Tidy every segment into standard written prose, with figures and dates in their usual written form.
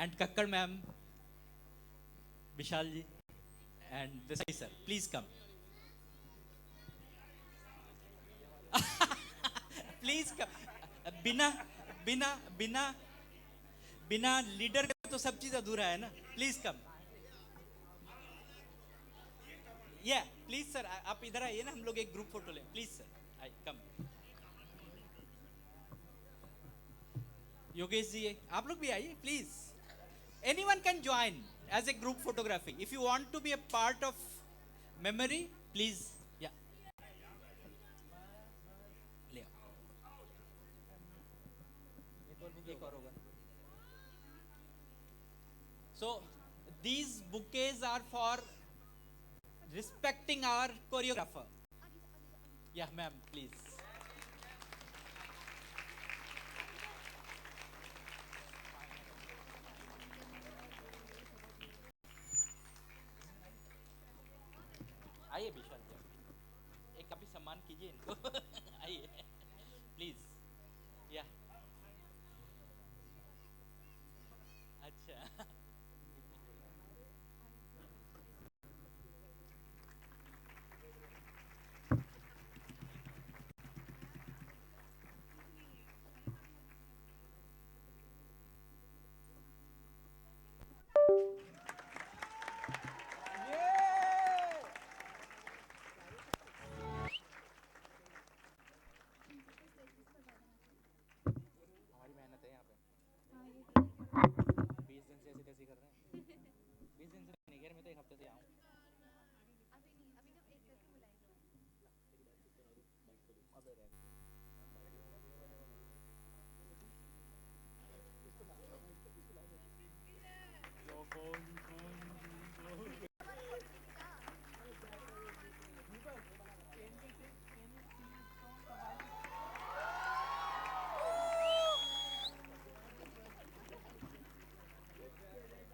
and Kakkar ma'am, Vishal ji, and Desai sir. Please come. Please come. बिना बिना बिना बिना लीडर का तो सब चीज अधूरा है ना. Please come. Yeah, please sir. आप इधर आइए ना, हम लोग एक ग्रुप फोटो लें. Please sir. I come. Yogesh ji, आप लोग भी आइए please. Anyone can join as a group photography. If you want to be a part of memory, please. Yeah. ले आओ. एक और होगा. So these bouquets are for respecting our choreographer. Yeah, ma'am, please. आइए विशाल जी, एक कभी सम्मान कीजिए इनको. आइए प्लीज. या अच्छा. हमारी मेहनत है यहाँ पे. 20 दिन से ऐसी तैसी कर रहे हैं. 20 दिन से नहीं, मैं तो एक हफ्ते से आऊँ.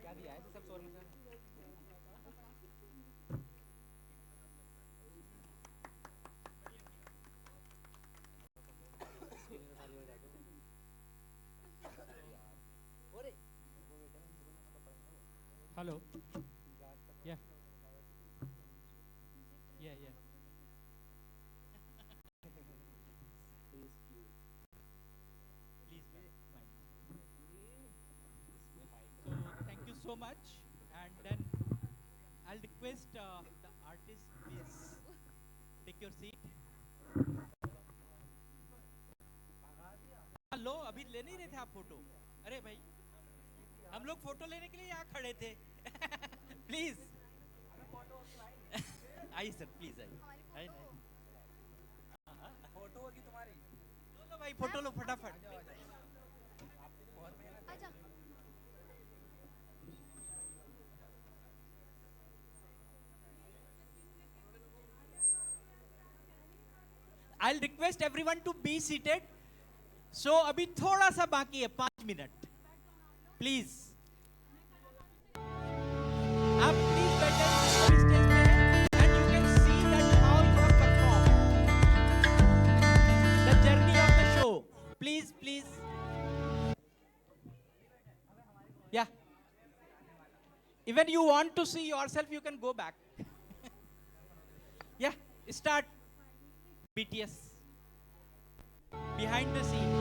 क्या दिया है तो सब शोर में से. Hello. Yeah. Yeah, yeah. Please, ma'am. So, thank you so much. And then I'll request the artist, please take your seat. लो, अभी ले नहीं रहे थे आप फोटो? अरे भाई, हम लोग फोटो लेने के लिए यहाँ खड़े थे. प्लीज आइए सर, प्लीज आइए. फोटो होगी तुम्हारी. लो भाई, फोटो लो फटाफट. I'll request everyone to be seated. So अभी थोड़ा सा बाकी है, 5 मिनट. प्लीज आप प्लीज बैठे स्टेज पे हैं, and you can see that how you have performed the journey of the show. Please, please. Yeah. Even you want to see yourself, you can go back. Yeah. Start. BTS. Behind the scene.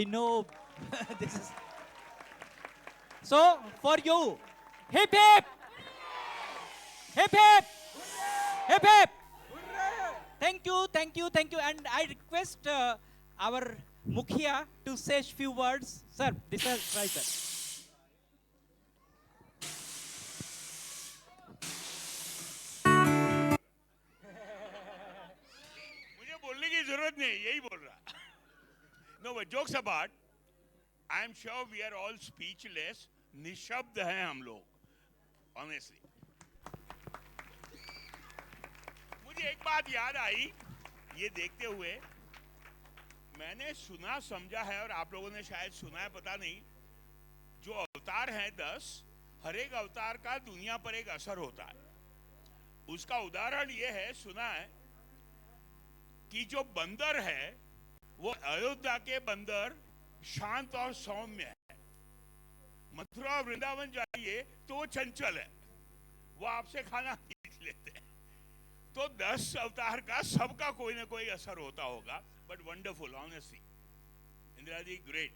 I know this is. So for you, hip hip, hip hip, hip hip. Thank you, thank you, thank you. And I request our Mukhia to say few words. Sir, this is right, sir. मुझे बोलने की जरूरत नहीं, यही बोल रहा. No, but jokes apart, I am sure we are all speechless. निशब्द हैं हम लोग, honestly. मुझे एक बात याद आई, ये देखते हुए, मैंने सुना समझा है और आप लोगों ने शायद सुना है, पता नहीं, जो अवतार हैं 10, हर एक अवतार का दुनिया पर एक असर होता है. उसका उदाहरण ये है, सुना है कि जो बंदर है वो अयोध्या के बंदर शांत और सौम्य है. मथुरा और वृंदावन जाइए तो वो चंचल है, वो आपसे खाना खींच लेते हैं. तो 10 अवतार का सबका कोई ना कोई असर होता होगा. But wonderful, honestly. Indira ji, great.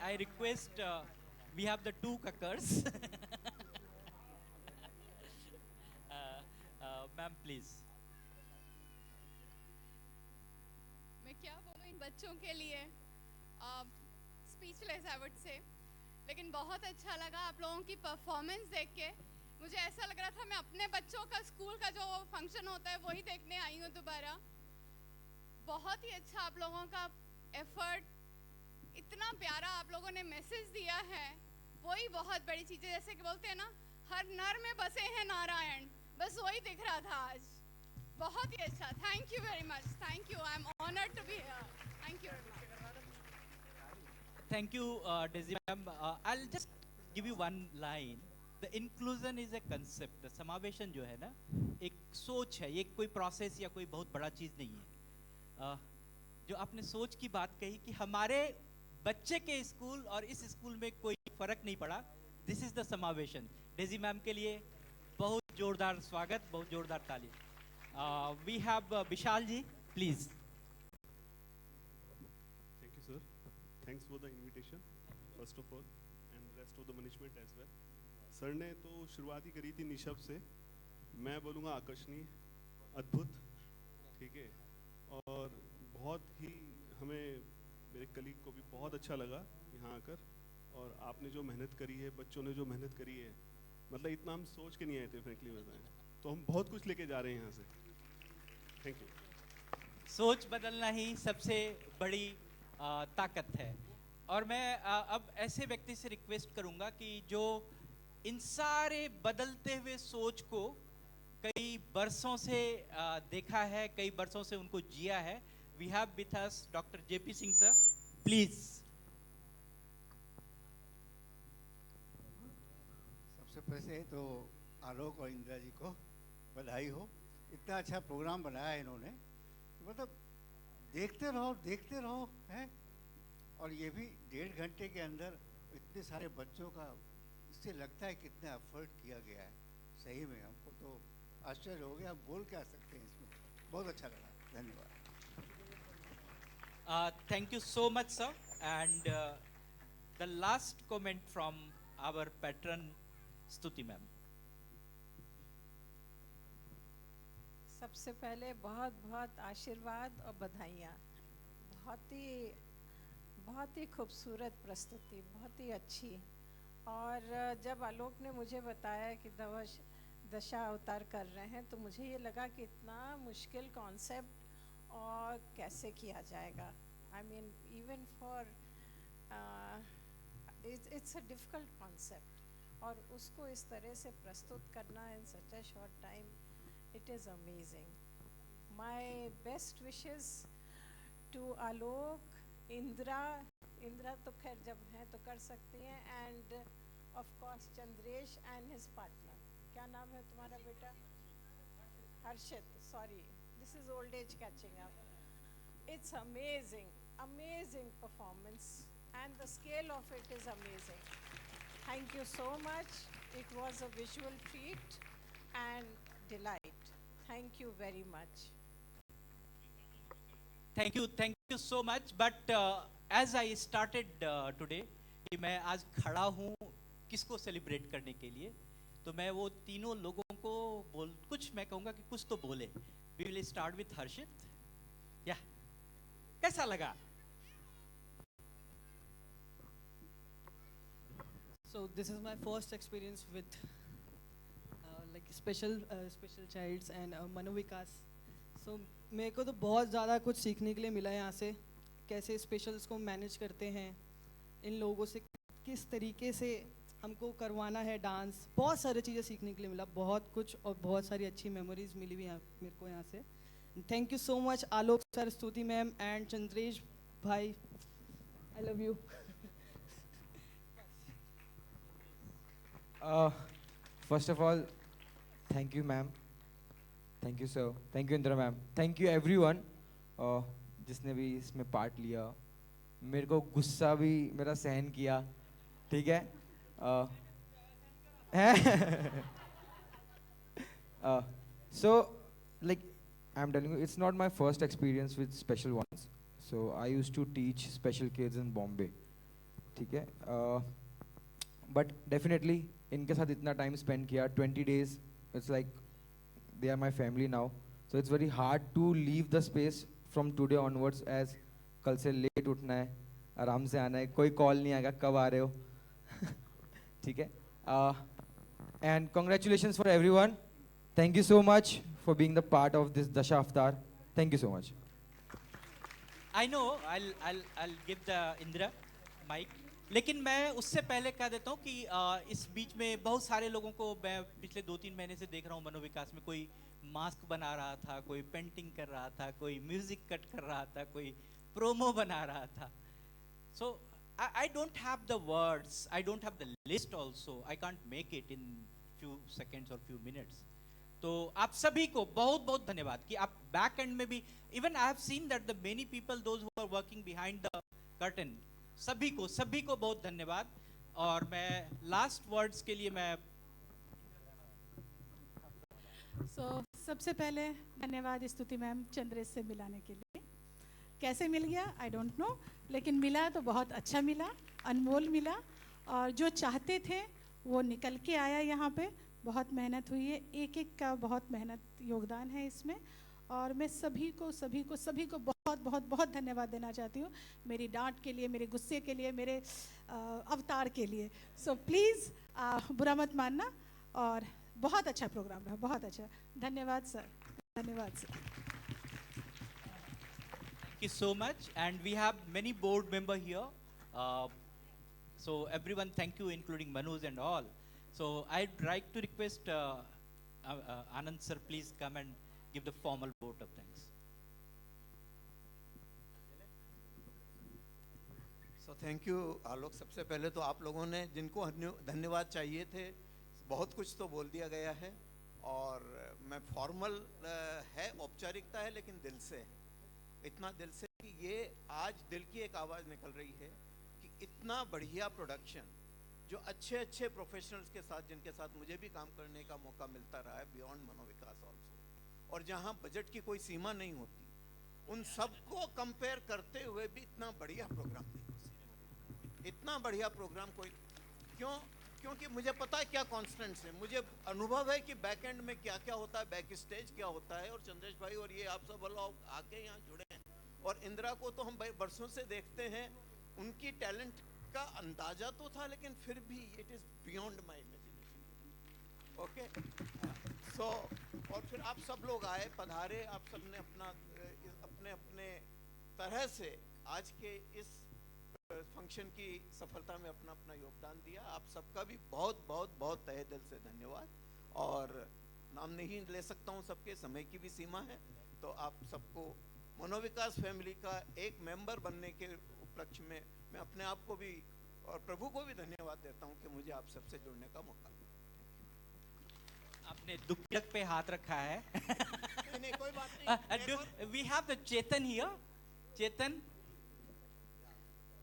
I request we have the two cuckers. Ma'am, please. मैं क्या बोलूँ इन बच्चों के लिए, स्पीचलेस आई वुड से. लेकिन बहुत अच्छा लगा आप लोगों की परफॉर्मेंस देख के. मुझे ऐसा लग रहा था मैं अपने बच्चों का स्कूल का जो फंक्शन होता है वही देखने आई हूँ दोबारा. बहुत ही अच्छा आप लोगों का एफर्ट, इतना प्यारा आप लोगों ने मैसेज दिया है, वही बहुत बड़ी चीज़ है. जैसे कि बोलते हैं ना, हर नर में बसे हैं नारायण, बस वही दिख रहा था आज. बहुत ही अच्छा. Thank you very much. Thank you. I am honoured to be here. Thank you very much. Thank you, Daisy ma'am. I'll just give you one line. The inclusion is a concept. The समावेशन जो है ना, एक सोच है, ये कोई process या कोई बहुत बड़ा चीज़ नहीं है. जो आपने सोच की बात कही कि हमारे बच्चे के स्कूल और इस स्कूल में कोई फर्क नहीं पड़ा, दिस इज द समावेशन. डेजी मैम के लिए बहुत जोरदार स्वागत, बहुत जोरदार ताली. We have Vishal ji, please. Thank you, sir. Thanks for the invitation, first of all, and rest of the management as well. Sir ने तो शुरुआत ही करी थी निशब्द से. मैं बोलूँगा आकर्षणीय, अद्भुत, ठीक है. और बहुत ही हमें, मेरे कलीग को भी बहुत अच्छा लगा यहाँ आकर. और आपने जो मेहनत करी है, बच्चों ने जो मेहनत करी है, मतलब इतना हम सोच के नहीं आए थे, फ्रेंकली बताएं तो हम बहुत कुछ लेके जा रहे हैं यहाँ से. Thank you. सोच बदलना ही सबसे बड़ी ताकत है. और मैं अब ऐसे व्यक्ति से रिक्वेस्ट करूंगा कि जो इन सारे बदलते हुए सोच को कई बरसों से देखा है, कई बरसों से उनको जिया है. We have with us doctor JP Singh sir, please. सबसे पहले तो आलोक और इंदिरा जी को बधाई हो. इतना अच्छा प्रोग्राम बनाया इन्होंने, मतलब देखते रहो हैं. और ये भी 1.5 घंटे के अंदर इतने सारे बच्चों का, इससे लगता है कितना एफर्ट किया गया है. सही में हमको तो आश्चर्य हो गया, बोल क्या सकते हैं इसमें. बहुत अच्छा लगा. धन्यवाद. Thank you so much, sir. And the last comment from our patron, Stuti ma'am. सबसे पहले बहुत बहुत आशीर्वाद और बधाइयाँ. बहुत ही खूबसूरत प्रस्तुति, बहुत ही अच्छी. और जब आलोक ने मुझे बताया कि दशा अवतार कर रहे हैं, तो मुझे ये लगा कि इतना मुश्किल कॉन्सेप्ट और कैसे किया जाएगा. I mean even for it's a difficult concept, और उसको इस तरह से प्रस्तुत करना in such a short time, it is amazing. My best wishes to Alok, Indira तो खैर जब हैं तो कर सकती हैं, and of course Chandresh and his partner. क्या नाम है तुम्हारा बेटा? Harshit. Sorry, this is old age catching up. It's amazing performance, and the scale of it is amazing. Thank you so much. It was a visual treat and delight. Thank you very much. Thank you so much. But as I started today कि मैं आज खड़ा हूँ किसको celebrate करने के लिए, तो मैं वो तीनों लोगों को कुछ मैं कहूँगा कि कुछ तो बोले. वी विल स्टार्ट विथ हर्षित. या कैसा लगा? So this is my first experience with like special childs and Manovikas. So मेरे को तो बहुत ज़्यादा कुछ सीखने के लिए मिला यहाँ से, कैसे स्पेशल्स को मैनेज करते हैं, इन लोगों से किस तरीके से हमको करवाना है डांस. बहुत सारी चीज़ें सीखने के लिए मिला, बहुत कुछ, और बहुत सारी अच्छी मेमोरीज मिली हुई यहाँ मेरे को यहाँ से. Thank you so much Alok sir, स्तुति मैम एंड चंद्रेश भाई. I love you. First of all, thank you ma'am, thank you sir, thank you Indra ma'am, thank you everyone जिसने भी इसमें पार्ट लिया. मेरे को गुस्सा भी मेरा सहन किया, ठीक है. So like I'm telling you, it's not my first experience with special ones. So I used to teach special kids in Bombay, ठीक है. But definitely इनके साथ इतना टाइम स्पेंड किया, 20 days, it's like they are my family now. So it's very hard to leave the space from today onwards, as कल से late उठना है, आराम से आना है, कोई कॉल नहीं आएगा कब आ रहे हो. ठीक है. And congratulations for everyone. Thank you so much for being the part of this Dasha Avatar. Thank you so much. I know I'll give the Indra mic. लेकिन मैं उससे पहले कह देता हूँ कि इस बीच में बहुत सारे लोगों को मैं पिछले 2-3 महीने से देख रहा हूँ मनोविकास में. कोई मास्क बना रहा था, कोई पेंटिंग कर रहा था, कोई म्यूजिक कट कर रहा था, कोई प्रोमो बना रहा था. सो I don't have the words, I don't have the list also, I can't make it in few seconds or few minutes. तो आप सभी को बहुत बहुत धन्यवाद कि आप बैक एंड में भी, even I have seen that the many people those who are working behind the curtain, सभी को बहुत धन्यवाद. और मैं लास्ट वर्ड्स के लिए मैं सबसे पहले धन्यवाद स्तुति मैम चंद्रेश से मिलाने के लिए. कैसे मिल गया आई डोंट नो, लेकिन मिला तो बहुत अच्छा मिला, अनमोल मिला, और जो चाहते थे वो निकल के आया. यहाँ पे बहुत मेहनत हुई है, एक एक का बहुत मेहनत योगदान है इसमें, और मैं सभी को बहुत बहुत बहुत धन्यवाद देना चाहती हूँ, मेरी डांट के लिए, मेरे गुस्से के लिए, मेरे अवतार के लिए. सो प्लीज़ बुरा मत मानना, और बहुत अच्छा प्रोग्राम रहा, बहुत अच्छा. धन्यवाद सर, धन्यवाद sir. Thank you so much, and we have many board member here. So everyone, thank you, including Manoj and all. So I'd like to request Anand sir, please come and give the formal vote of thanks. So thank you आलोक. सबसे पहले तो आप लोगों ने जिनको धन्यवाद चाहिए थे बहुत कुछ तो बोल दिया गया है, और मैं फॉर्मल है, औपचारिकता है, लेकिन दिल से, इतना दिल से कि ये आज दिल की एक आवाज़ निकल रही है कि इतना बढ़िया प्रोडक्शन जो अच्छे अच्छे प्रोफेशनल्स के साथ, जिनके साथ मुझे भी काम करने का मौका मिलता रहा है बियॉन्ड मनोविकास ऑल्सो, और जहाँ बजट की कोई सीमा नहीं होती, उन सबको कंपेयर करते हुए भी इतना बढ़िया प्रोग्राम नहीं हो सकता. इतना बढ़िया प्रोग्राम कोई, क्योंकि मुझे पता है क्या कॉन्स्टेंट्स है, मुझे अनुभव है कि बैक एंड में क्या क्या होता है, बैक स्टेज क्या होता है. और चंद्रेश भाई और ये आप सब लोग आके यहाँ जुड़े हैं, और इंदिरा को तो हम बरसों से देखते हैं, उनकी टैलेंट का अंदाजा तो था, लेकिन फिर भी it is beyond my imagination. Okay. So और फिर आप सब लोग आए, पधारे, आप सब ने अपने अपने तरह से आज के इस फंक्शन की सफलता में अपना अपना योगदान दिया. आप सबका भी बहुत बहुत बहुत तहे दिल से धन्यवाद. और नाम नहीं ले सकता हूँ सबके, समय की भी सीमा है, तो आप सबको मनोविकास फैमिली का एक मेंबर बनने के उपलक्ष्य में मैं अपने आप को भी और प्रभु को भी धन्यवाद देता हूँ कि मुझे आप सबसे जुड़ने का मौका मिला. आपने दुखक पे हाथ रखा है. नहीं, कोई बात नहीं. We have the Chetan here. Chetan.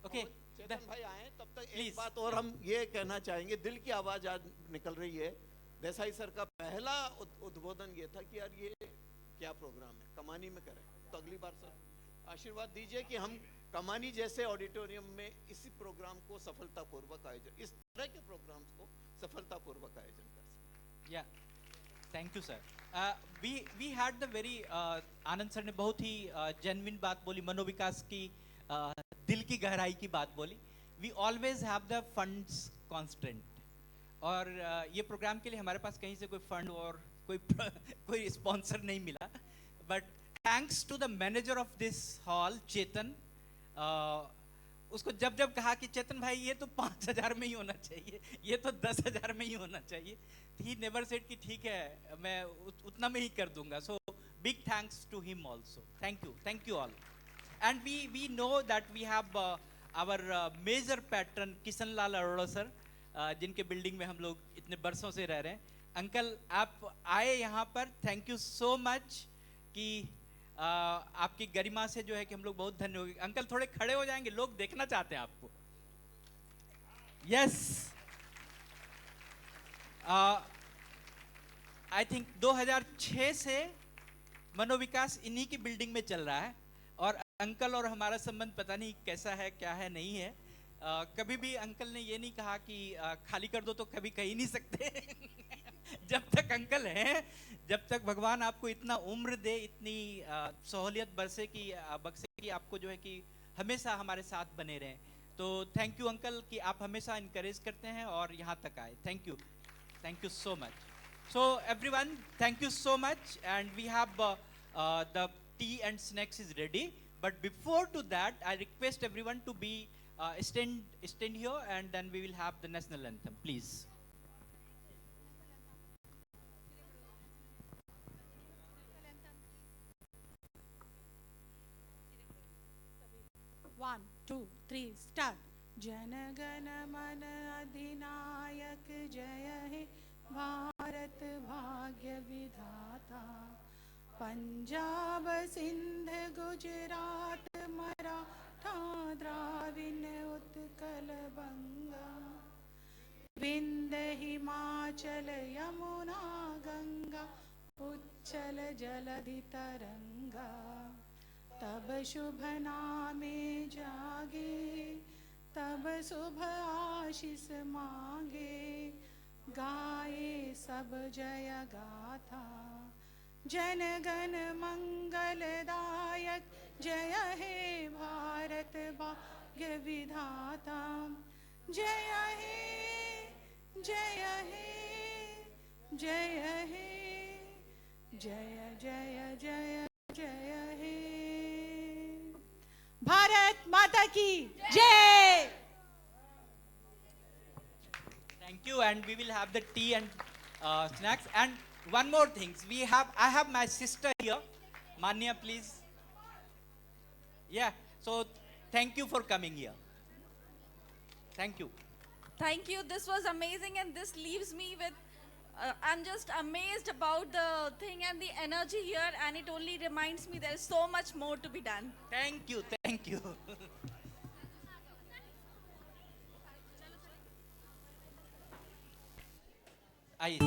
Okay. चेतन भाई आए, तब तक Please. एक बात और हम ये कहना चाहेंगे, दिल की आवाज आज निकल रही है. देसाई सर का पहला उद्बोधन ये था कि यार ये क्या प्रोग्राम है, कमानी में करें, तो अगली बार सर आशीर्वाद दीजिए कि हम कमानी जैसे ऑडिटोरियम में इसी प्रोग्राम को सफलतापूर्वक आयोजन, इस तरह के प्रोग्राम्स को सफलतापूर्वक आयोजन कर सकें। या thank you sir. We had the very, Anand sir ने बहुत ही जेन्युइन बात बोली, मनोविकास की दिल की गहराई की बात बोली। We always have the funds constant, और ये प्रोग्राम के लिए हमारे पास कहीं से कोई फंड और कोई स्पॉन्सर नहीं मिला, but thanks to the manager of this hall Chetan, उसको जब जब कहा कि चेतन भाई ये तो 5,000 में ही होना चाहिए, ये तो 10,000 में ही होना चाहिए, ही नेवर सेड कि ठीक है मैं उतना में ही कर दूंगा। So big thanks to him also. Thank you all. And we know that we have our major pattern Kishan Lal Arora sir, जिनके बिल्डिंग में हम लोग इतने बरसों से रह रहे हैं। अंकल आप आए यहाँ पर, थैंक यू सो मच कि आपकी गरिमा से जो है कि हम लोग बहुत धन्य हो गए। अंकल थोड़े खड़े हो जाएंगे, लोग देखना चाहते हैं आपको। यस, आई थिंक 2006 से मनोविकास इन्हीं की बिल्डिंग में चल रहा है, और अंकल और हमारा संबंध पता नहीं कैसा है, क्या है, नहीं है। कभी भी अंकल ने ये नहीं कहा कि खाली कर दो, तो कभी कह ही नहीं सकते। जब तक अंकल हैं, जब तक भगवान आपको इतना उम्र दे, इतनी सहूलियत बरसे कि आपको जो है कि हमेशा हमारे साथ बने रहें। तो थैंक यू अंकल कि आप हमेशा इनकरेज करते हैं और यहाँ तक आए। Thank you so much. So everyone, thank you so much, and we have the tea and snacks is ready, but before to that I request everyone to be stand here, and then we will have the national anthem, please. One, two, three, start. Jana Gana मन अधिनायक जय हे भारत भाग्य विधाता, पंजाब सिंध गुजरात मराठा द्राविण उत्कल बंगा, विंध्य हिमाचल यमुना गंगा उच्चल जलधि तरंगा, तब शुभ नामे जागे, तब शुभ आशीष मांगे, गाए सब जय गाथा, जन गण मंगलदायक जय हे भारत भाग्य विधाता, जय हे जय हे जय हे जय जय जय जय हे। भारत माता की जय। Thank you, and we will have the tea and snacks. And one more thing, I have my sister here, Manya, please. Yeah, so thank you for coming here. Thank you. Thank you. This was amazing, and this leaves me with, I'm just amazed about the thing and the energy here, and it only reminds me there is so much more to be done. Thank you. आइए